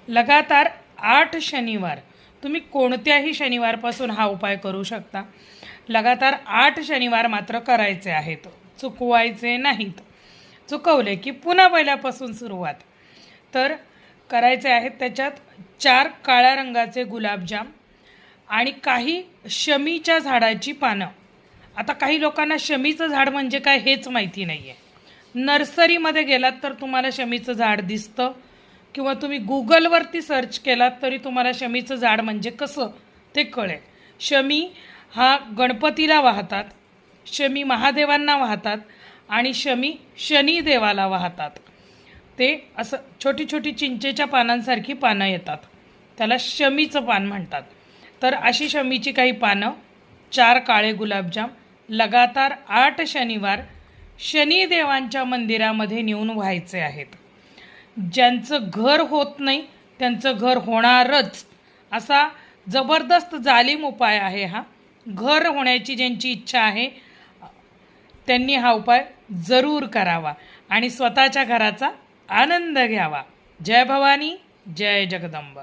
लगातार 8 शनिवार तुम्ही कोणत्याही शनिवारपासून हा उपाय करू शकता। लगातार 8 शनिवार मात्र करायचे आहेत, चुकवायचे नाहीत। चुकवले की पुन्हा पहिल्यापासून सुरुवात। तर करायचे आहेत त्याच्यात 4 काळ्या रंगाचे गुलाबजाम आणि काही शमीच्या झाडाची पानं। आता काही लोकांना शमीचं झाड म्हणजे काय हेच माहिती नाही आहे। नर्सरीमध्ये गेलात तर तुम्हाला शमीचं झाड दिसतं किंवा तुम्ही गुगलवरती सर्च केलात तरी तुम्हाला शमीचं झाड म्हणजे कसं ते कळेल। शमी हा गणपतीला वाहतात, शमी महादेवांना वाहतात आणि शमी शनिदेवाला वाहतात। ते असं छोटी छोटी चिंचेच्या पानांसारखी पानं येतात, त्याला शमीचं पान म्हणतात। तर अशी शमीची काही पानं, 4 काळे गुलाबजाम लगातार 8 शनिवार शनिदेवांच्या मंदिरामध्ये नेऊन व्हायचे आहेत। ज्यांचं घर होत नाही त्यांचं घर होणारच असा जबरदस्त जालीम उपाय आहे हा। घर होण्याची ज्यांची इच्छा आहे त्यांनी हा उपाय जरूर करावा आणि स्वतःच्या घराचा आनंद घ्यावा। जय भवानी, जय जगदंब।